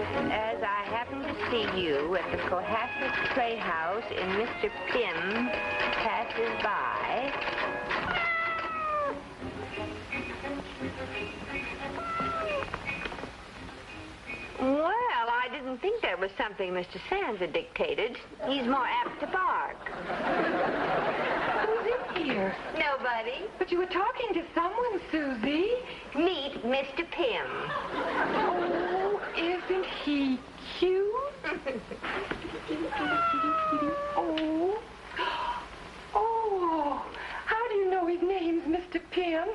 As I happen to see you at the Cohasset Playhouse and Mr. Pym passes by... Well, I didn't think that was something Mr. Sands had dictated. He's more apt to bark. Who's in here? Nobody. But you were talking to someone, Susie. Meet Mr. Pym. Oh, isn't he cute? Oh. Oh. How do you know his name's Mr. Pym?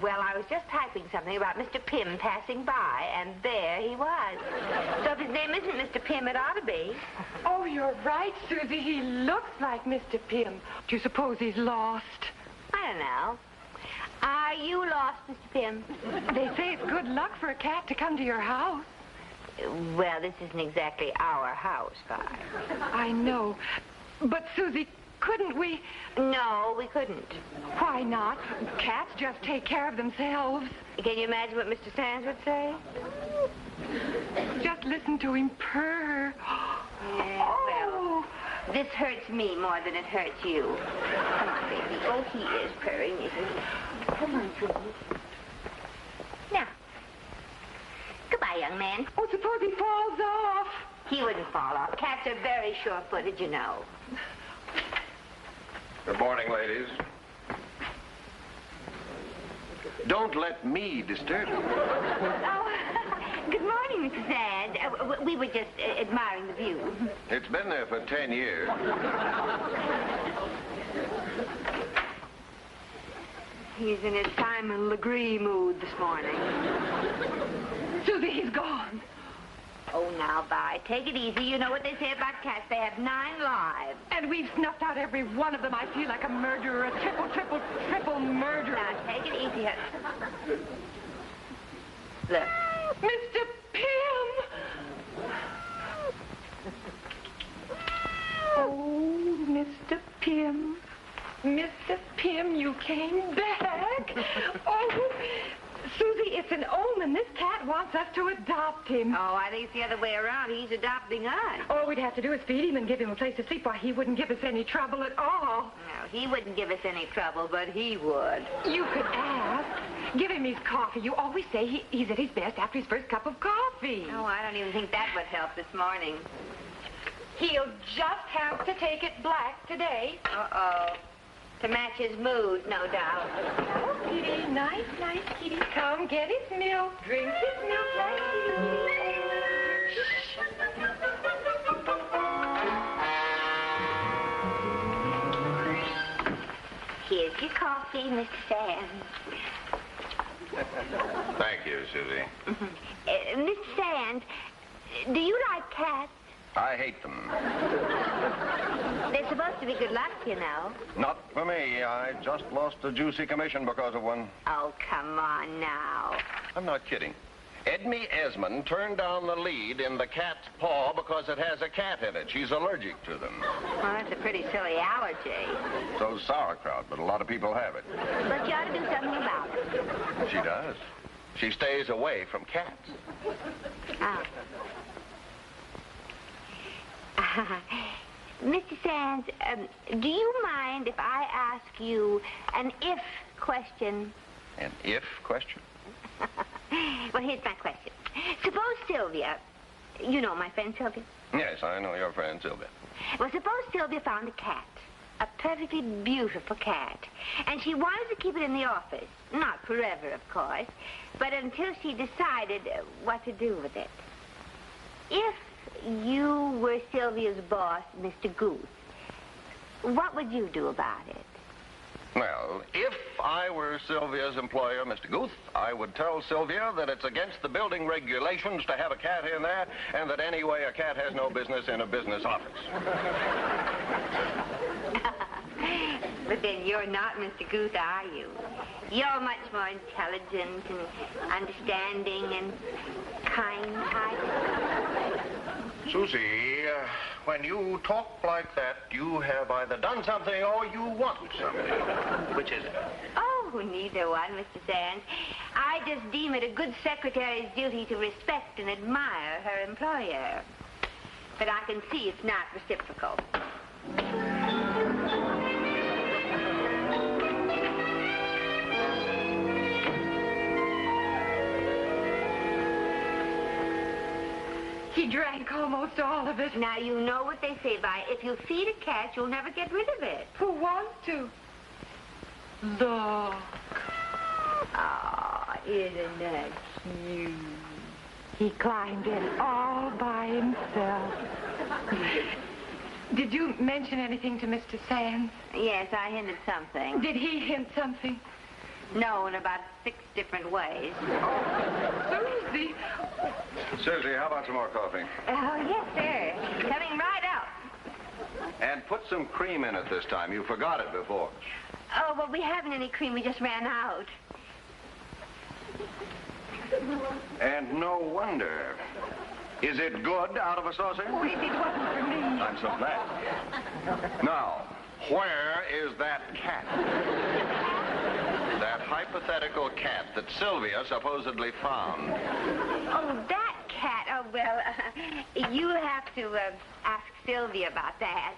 Well, I was just typing something about Mr. Pym passing by, and there he was. So if his name isn't Mr. Pym, it ought to be. Oh, you're right, Susie. He looks like Mr. Pym. Do you suppose he's lost? I don't know. Are you lost, Mr. Pym? They say it's good luck for a cat to come to your house. Well, this isn't exactly our house, Vi. I know. But, Susie, couldn't we... No, we couldn't. Why not? Cats just take care of themselves. Can you imagine what Mr. Sands would say? Just listen to him purr. Yeah, well, this hurts me more than it hurts you. Come on, baby. Oh, he is purring, isn't he? Come on, Susie. Now. Goodbye, young man. Oh, suppose he falls off. He wouldn't fall off. Cats are very sure-footed, you know. Good morning, ladies. Don't let me disturb you. Oh, good morning, Mrs. Sands. We were just admiring the view. It's been there for 10 years. He's in his Simon Legree mood this morning. Susie, he's gone. Oh, now, Vi, take it easy. You know what they say about cats. They have 9 lives. And we've snuffed out every one of them. I feel like a murderer, a triple murderer. Now, take it easy. Look. Mr. Pym! Oh, Mr. Pym. Mr. Pym, you came back. Oh, Susie, it's an omen. This cat wants us to adopt him. Oh, I think it's the other way around. He's adopting us. All we'd have to do is feed him and give him a place to sleep. Why, he wouldn't give us any trouble at all. No, he wouldn't give us any trouble, but he would. You could ask. Give him his coffee. You always say he's at his best after his first cup of coffee. Oh, I don't even think that would help this morning. He'll just have to take it black today. Uh-oh. To match his mood, no doubt. Oh, kitty, nice, kitty. Come get his milk. Drink his milk right here. Here's your coffee, Mr. Sands. Thank you, Susie. Mr. Sands, do you like cats? I hate them. They're supposed to be good luck, you know. Not for me. I just lost a juicy commission because of one. Oh, come on now. I'm not kidding. Edmie Esmond turned down the lead in The Cat's Paw because it has a cat in it. She's allergic to them. Well, that's a pretty silly allergy. So's sauerkraut, but a lot of people have it. But you ought to do something about it. She does. She stays away from cats. Oh. Mr. Sands, do you mind if I ask you an if question? An if question? Well, here's my question. Suppose Sylvia, you know my friend Sylvia? Yes, I know your friend Sylvia. Well, suppose Sylvia found a cat, a perfectly beautiful cat, and she wanted to keep it in the office. Not forever, of course, but until she decided what to do with it. If you were Sylvia's boss, Mr. Goose, what would you do about it? Well, if I were Sylvia's employer, Mr. Guth, I would tell Sylvia that it's against the building regulations to have a cat in there, and that anyway, a cat has no business in a business office. But then you're not Mr. Guth, are you? You're much more intelligent and understanding and kind-hearted. Susie, when you talk like that, you have either done something or you want something. Which is it? Oh, Oh, neither one, Mr. Sands. I just deem it a good secretary's duty to respect and admire her employer. But I can see it's not reciprocal. He drank almost all of it. Now, you know what they say, Vi. If you feed a cat, you'll never get rid of it. Who wants to? Look. Oh, isn't that cute? He climbed in all by himself. Did you mention anything to Mr. Sands? Yes, I hinted something. Did he hint something? No, in about 6 different ways. Oh, Susie. Susie, how about some more coffee? Oh, yes, sir. Coming right up. And put some cream in it this time. You forgot it before. Oh, well, we haven't any cream. We just ran out. And no wonder. Is it good out of a saucer? Oh, it wasn't for me. I'm so glad. Now, where is that cat? That hypothetical cat that Sylvia supposedly found. Oh, that cat. Oh, well, you have to ask Sylvia about that.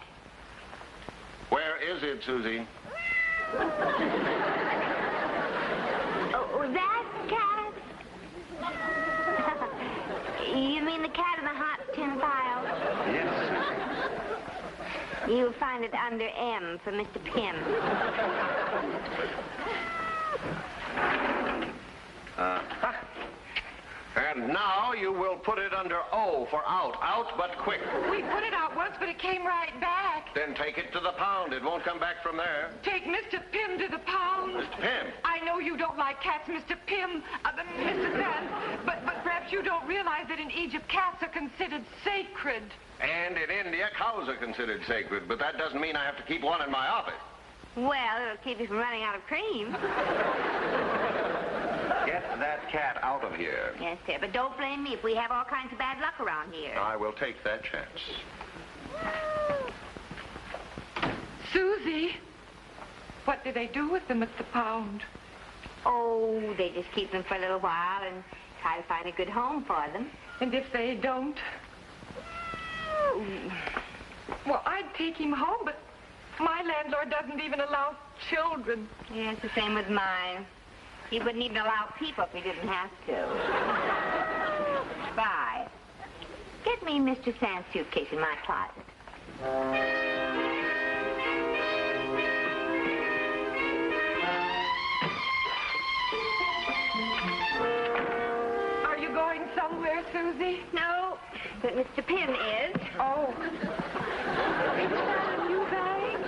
Where is it, Susie? Oh, that cat? You mean the cat in the hot tin pile? Yes, Susie. You'll find it under M for Mr. Pym. And now you will put it under O for out. Out, but quick. We put it out once, but it came right back. Then take it to the pound. It won't come back from there. Take Mr. Pym to the pound. Mr. Pym. I know you don't like cats, Mr. Pym, Mr. Sands, but perhaps you don't realize that in Egypt, cats are considered sacred. And in India, cows are considered sacred, but that doesn't mean I have to keep one in my office. Well, it'll keep you from running out of cream. Get that cat out of here. Yes, sir, but don't blame me if we have all kinds of bad luck around here. I will take that chance. Susie, what do they do with them at the pound? Oh, they just keep them for a little while and try to find a good home for them. And if they don't? Well, I'd take him home, but my landlord doesn't even allow children. Yeah, it's the same with mine. He wouldn't even allow people if he didn't have to. Bye. Get me Mr. Sands' suitcase in my closet. Are you going somewhere, Susie? No, but Mr. Pym is. Oh. Is that a new bag?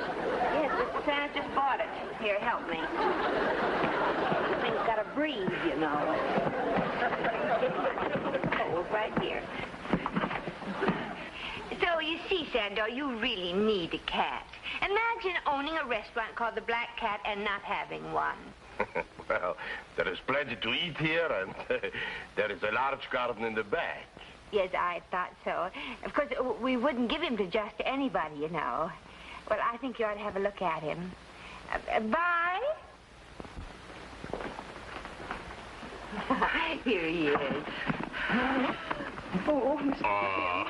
Yes, Mr. Sands just bought it. Here, help me. This thing's got a breeze, you know. Cold right here. So, you see, Sando, you really need a cat. Imagine owning a restaurant called the Black Cat and not having one. Well, there is plenty to eat here, and there is a large garden in the back. Yes, I thought so. Of course, we wouldn't give him to just anybody, you know. Well, I think you ought to have a look at him. Bye. Here he is. Oh, Mr. Oh,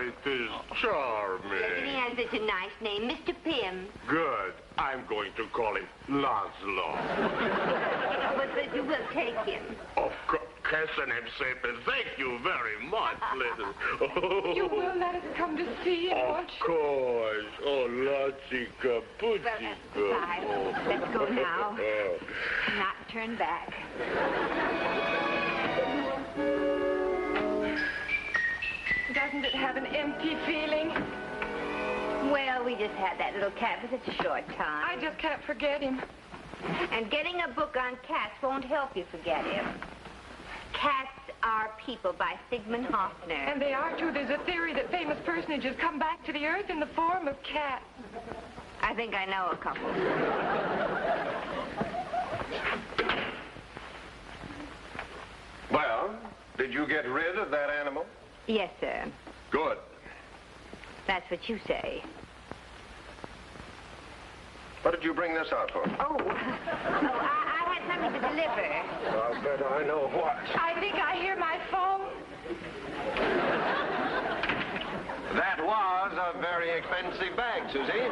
it is And he charming. has such a nice name, Mr. Pym. Good. I'm going to call him Laszlo. But you will take him. Of course. Kessenem Sepe, thank you very much, little. You will let us come to see him, won't Of you? course. Oh, Latsika, Putsika. Bye. Let's go now. Not turn back. Doesn't it have an empty feeling? Well, we just had that little cat for such a short time. I just can't forget him. And getting a book on cats won't help you forget him. Cats Are People by Sigmund Hoffner. And they are, too. There's a theory that famous personages come back to the earth in the form of cats. I think I know a couple. Well, did you get rid of that animal? Yes, sir. Good. That's what you say. What did you bring this out for? I had something to deliver. I'll bet I know what. I think I hear my phone. That was a very expensive bag, Susie.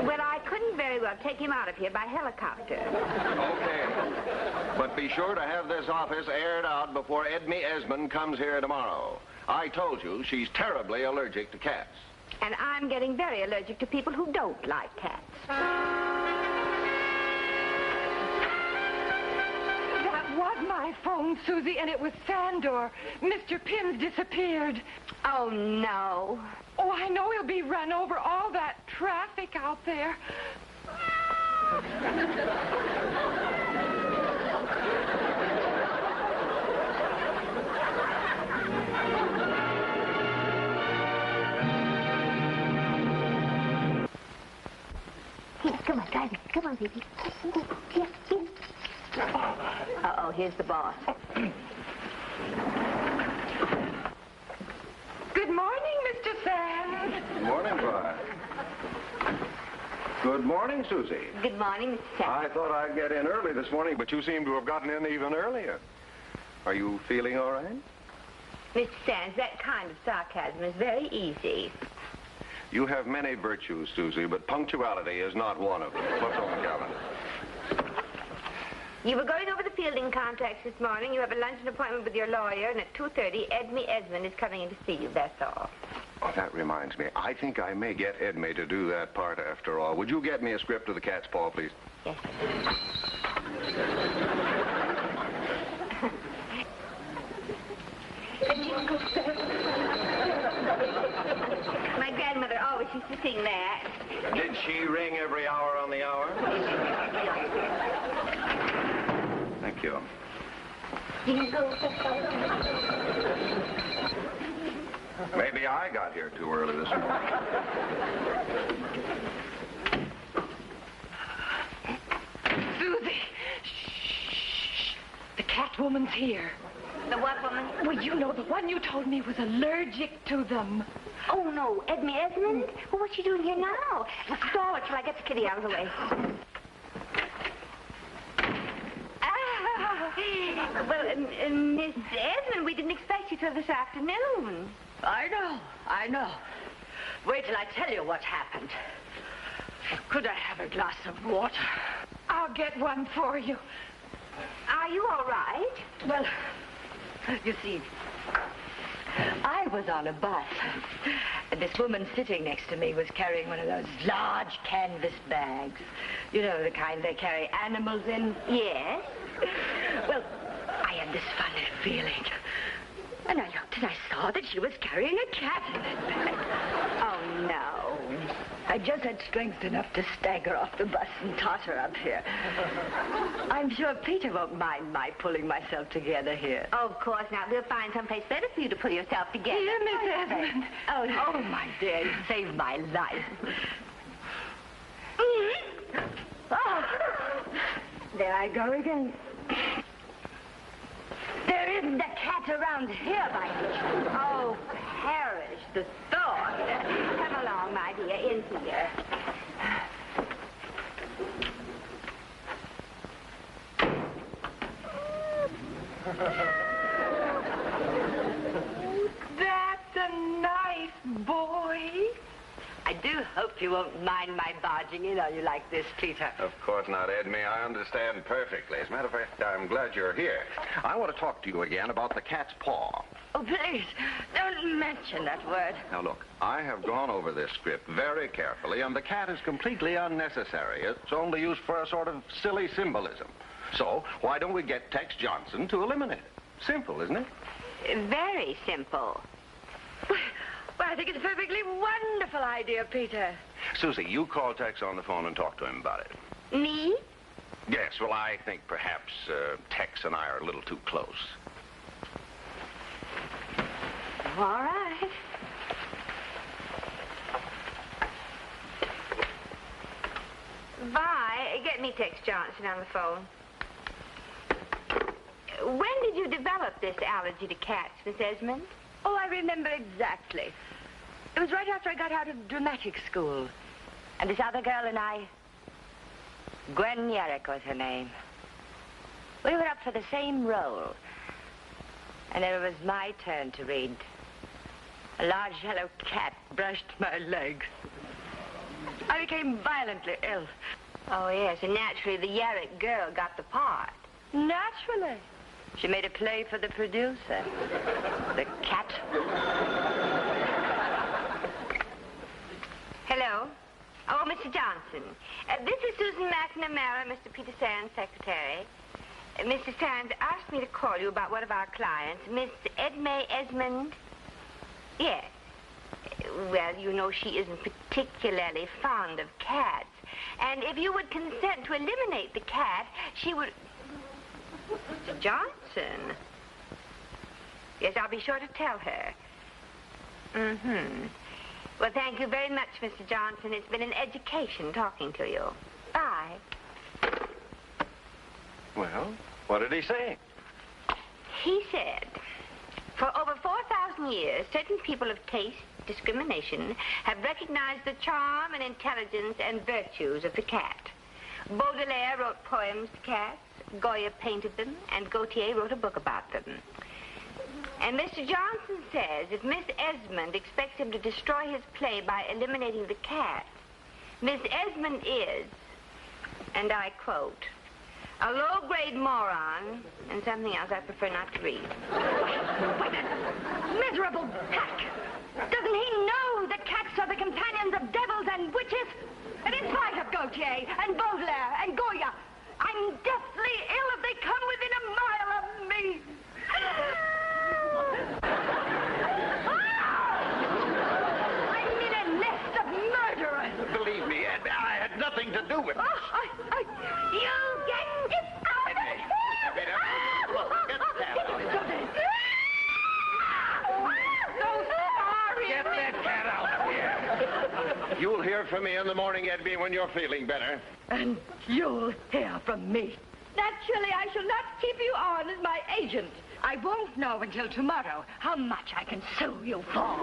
Well, I couldn't very well take him out of here by helicopter. Okay. But be sure to have this office aired out before Edme Esmond comes here tomorrow. I told you she's terribly allergic to cats. And I'm getting very allergic to people who don't like cats. That was my phone, Susie, and it was Sandor. Mr. Pym's disappeared. Oh, no. Oh, I know he'll be run over. All that traffic out there. Here, come on, drive it. Come on, baby. Here. Uh-oh, here's the boss. Good morning, Mr. Sands. Good morning, Vi. Good morning, Susie. Good morning, Mr. Sands. I thought I'd get in early this morning, but you seem to have gotten in even earlier. Are you feeling all right? Mr. Sands, that kind of sarcasm is very easy. You have many virtues, Susie, but punctuality is not one of them. What's on the calendar? You were going over the fielding contracts this morning. You have a luncheon appointment with your lawyer, and at 2:30, Edme Esmond is coming in to see you. That's all. Oh, that reminds me. I think I may get Edme to do that part after all. Would you get me a script of The Cat's Paw, please? Yes. My grandmother always used to sing that. Did she ring every hour on the hour? Thank you. Maybe I got here too early this morning. Susie. Shh. The cat woman's here. The what woman? Well, you know, the one you told me was allergic to them. Oh, no. Edme Esmond? Well, what's she doing here now? Stall it till I get the kitty out of the way. Well, Miss Esmond, we didn't expect you till this afternoon. I know. Wait till I tell you what happened. Could I have a glass of water? I'll get one for you. Are you all right? Well, you see, I was on a bus, and this woman sitting next to me was carrying one of those large canvas bags. You know, the kind they carry animals in? Yes. Well, I had this funny feeling. And I looked and I saw that she was carrying a cat in that bag. Oh, no. I just had strength enough to stagger off the bus and totter up here. I'm sure Peter won't mind my pulling myself together here. Oh, of course not. We'll find someplace better for you to pull yourself together. Here, Miss Esmond. Oh, my dear, you saved my life. Oh, there I go again. There isn't a cat around here by any chance. Oh, perish the thought. Come along, my dear, in here. That's a nice boy. I do hope you won't mind my barging in on you like this, Peter. Of course not, Edme. I understand perfectly. As a matter of fact, I'm glad you're here. I want to talk to you again about the cat's paw. Oh, please, don't mention that word. Now, look, I have gone over this script very carefully, and the cat is completely unnecessary. It's only used for a sort of silly symbolism. So, why don't we get Tex Johnson to eliminate it? Simple, isn't it? Very simple. Well, I think it's a perfectly wonderful idea, Peter. Susie, you call Tex on the phone and talk to him about it. Me? Yes, well, I think perhaps Tex and I are a little too close. All right. Vi, get me Tex Johnson on the phone. When did you develop this allergy to cats, Miss Esmond? Oh, I remember exactly. It was right after I got out of dramatic school. And this other girl and I, Gwen Yerrick was her name. We were up for the same role. And then it was my turn to read. A large yellow cat brushed my legs. I became violently ill. Oh, yes, and naturally the Yerrick girl got the part. Naturally. She made a play for the producer. The cat. Hello? Oh, Mr. Johnson. This is Susan MacNamara, Mr. Peter Sands' secretary. Mr. Sands asked me to call you about one of our clients, Miss Edme Esmond. Yes. Well, you know, she isn't particularly fond of cats. And if you would consent to eliminate the cat, she would... Mr. Johnson? Yes, I'll be sure to tell her. Mm-hmm. Well, thank you very much, Mr. Johnson. It's been an education talking to you. Bye. Well, what did he say? He said, for over 4,000 years, certain people of taste, discrimination, have recognized the charm and intelligence and virtues of the cat. Baudelaire wrote poems to cats, Goya painted them, and Gautier wrote a book about them. And Mr. Johnson says if Miss Esmond expects him to destroy his play by eliminating the cat, Miss Esmond is, and I quote, a low-grade moron, and something else I prefer not to read. Miserable hack! Doesn't he know that cats are the companions of devils and witches? And in spite of Gautier and Baudelaire and Goya, I'm deathly ill if they come within a mile of me. I'm in a nest of murderers. Believe me, Ed, I had nothing to do with it. You get out of here! Look, get that out. So sorry. Get that cat out of here. You'll hear from me in the morning, Edby, when you're feeling better. And you'll hear from me. Naturally, I shall not keep you on as my agent. I won't know until tomorrow how much I can sue you for.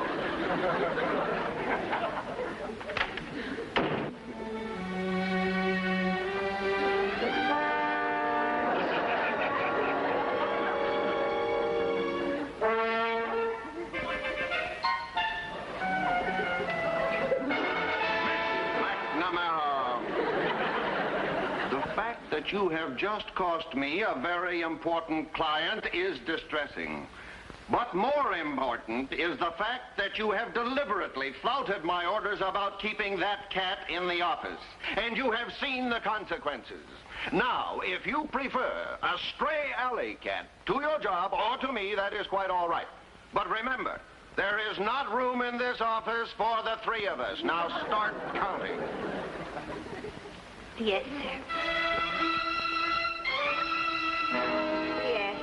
That you have just cost me a very important client is distressing. But more important is the fact that you have deliberately flouted my orders about keeping that cat in the office. And you have seen the consequences. Now, if you prefer a stray alley cat to your job or to me, that is quite all right. But remember, there is not room in this office for the three of us. Now start counting. Yes, sir.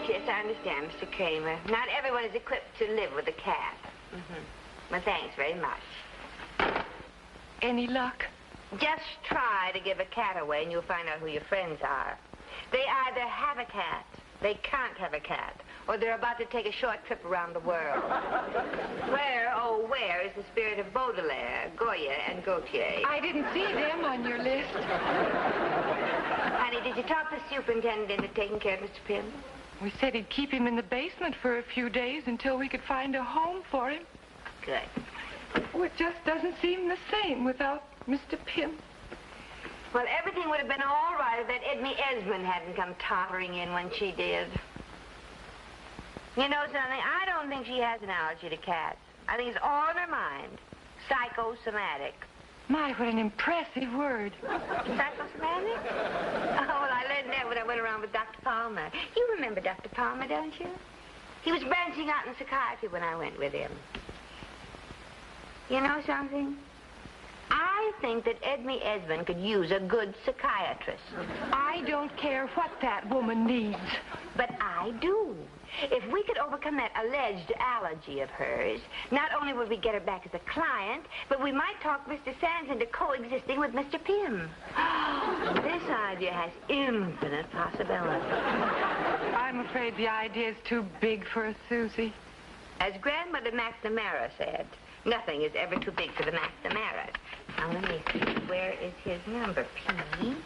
Yes, I understand, Mr. Kramer. Not everyone is equipped to live with a cat. Well, thanks very much. Any luck? Just try to give a cat away and you'll find out who your friends are. They either have a cat, they can't have a cat, or they're about to take a short trip around the world. Where, oh, where is the spirit of Baudelaire, Goya, and Gautier? I didn't see them on your list. Honey, did you talk the superintendent into taking care of Mr. Pym? We said he'd keep him in the basement for a few days until we could find a home for him. Good. Oh, it just doesn't seem the same without Mr. Pym. Well, everything would have been all right if that Edme Esmond hadn't come tottering in when she did. You know something? I don't think she has an allergy to cats. I think it's all in her mind. Psychosomatic. My, what an impressive word. Psychosomatic? Oh, well, I learned that when I went around with Dr. Palmer. You remember Dr. Palmer, don't you? He was branching out in psychiatry when I went with him. You know something? I think that Edme Esmond could use a good psychiatrist. I don't care what that woman needs. But I do. If we could overcome that alleged allergy of hers, not only would we get her back as a client, but we might talk Mr. Sands into coexisting with Mr. Pym. This idea has infinite possibility. I'm afraid the idea is too big for us, Susie. As Grandmother MacNamara said, nothing is ever too big for the MacNamaras. Now, let me see. Where is his number? P.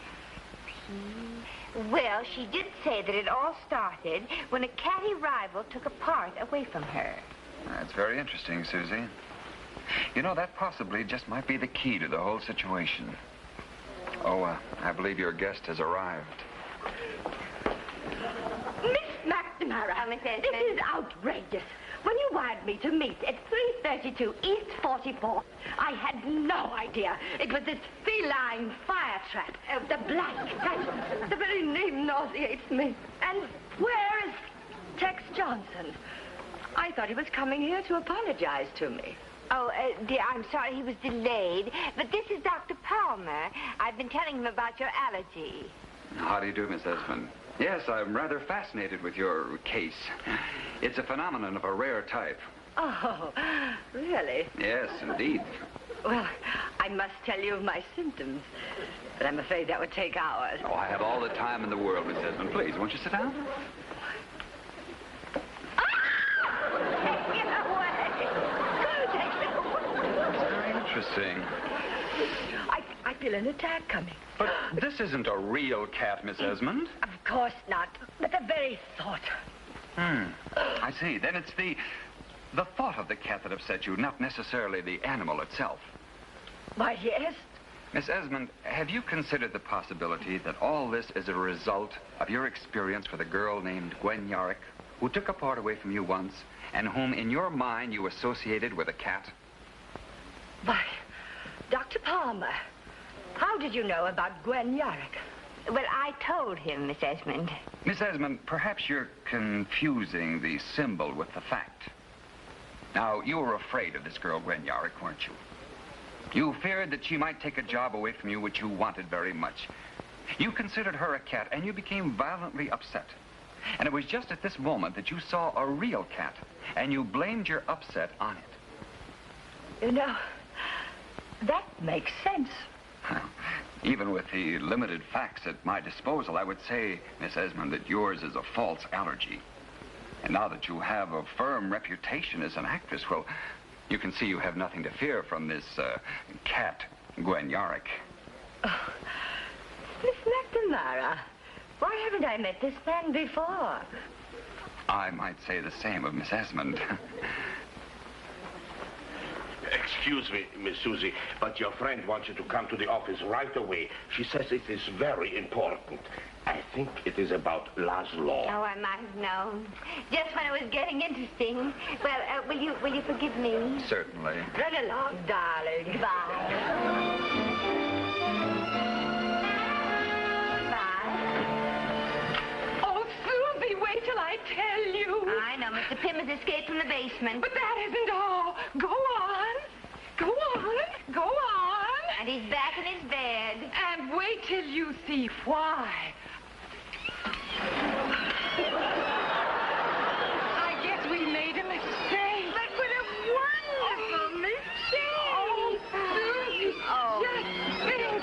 Well, she did say that it all started when a catty rival took a part away from her. That's very interesting, Susie. You know, that possibly just might be the key to the whole situation. Oh, I believe your guest has arrived. Miss MacNamara, Miss Esmond. this is outrageous. When you wired me to meet at 332 East 44th, I had no idea it was this feline fire trap. The black, the very name nauseates me. And where is Tex Johnson? I thought he was coming here to apologize to me. Oh, dear, I'm sorry he was delayed. But this is Dr. Palmer. I've been telling him about your allergy. How do you do, Miss Esmond? Yes, I'm rather fascinated with your case. It's a phenomenon of a rare type. Oh, really? Yes, indeed. Well, I must tell you of my symptoms, but I'm afraid that would take hours. Oh, I have all the time in the world, Miss Esmond. Please, won't you sit down? Take it away. Go, take it away. Very interesting. I feel an attack coming. But this isn't a real cat, Miss Esmond. Of course not, but the very thought. I see. Then it's the thought of the cat that upsets you, not necessarily the animal itself. Why, yes. Miss Esmond, have you considered the possibility that all this is a result of your experience with a girl named Gwen Yarrick, who took a part away from you once, and whom in your mind you associated with a cat? Why, Dr. Palmer, how did you know about Gwen Yarrick? Well, I told him, Miss Esmond. Miss Esmond, perhaps you're confusing the symbol with the fact. Now, you were afraid of this girl, Gwen Yarrick, weren't you? You feared that she might take a job away from you which you wanted very much. You considered her a cat, and you became violently upset. And it was just at this moment that you saw a real cat, and you blamed your upset on it. You know, that makes sense. Even with the limited facts at my disposal, I would say, Miss Esmond, that yours is a false allergy. And now that you have a firm reputation as an actress, well, you can see you have nothing to fear from this cat, Gwen Yarrick. Oh, Miss MacNamara, why haven't I met this man before? I might say the same of Miss Esmond. Excuse me, Miss Susie, but your friend wants you to come to the office right away. She says it is very important. I think it is about Laszlo. Oh, I might have known. Just when it was getting interesting. Well, will you forgive me? Certainly. Run along, darling. Goodbye. Oh, Susie, wait till I tell you. I know. Mr. Pym has escaped from the basement. But that isn't all. Go on. Go on. Go on. And he's back in his bed. And wait till you see why. I guess we made a mistake. But what a wonderful mistake. Oh, Susie, just think.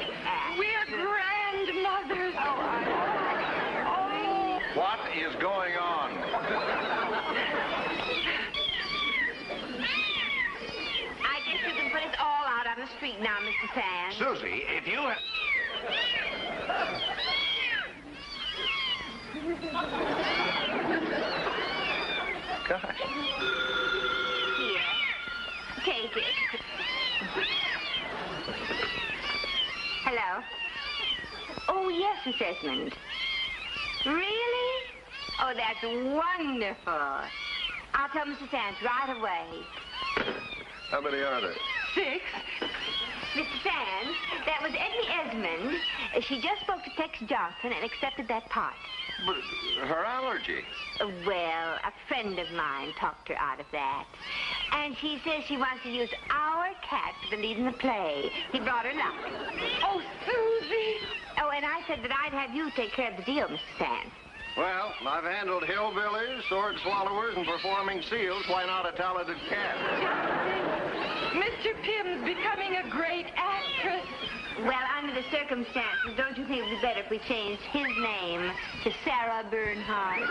We're grandmothers. Oh. What is going on? I guess you can put us all out on the street now, Mr. Sands. Susie, if you have... Gosh. Here. Take it. Hello. Oh, yes, Miss Esmond. Really? Oh, that's wonderful. I'll tell Mr. Sands right away. How many are there? 6. Mr. Sands, that was Edna Esmond. She just spoke to Tex Johnson and accepted that part. But her allergy. Well, a friend of mine talked her out of that. And she says she wants to use our cat for the lead in the play. He brought her luck. Oh, Susie. Oh, and I said that I'd have you take care of the deal, Mr. Sands. Well, I've handled hillbillies, sword swallowers, and performing seals. Why not a talented cat? Mr. Pym's becoming a great actress. Well, under the circumstances, don't you think it would be better if we changed his name to Sarah Bernhardt?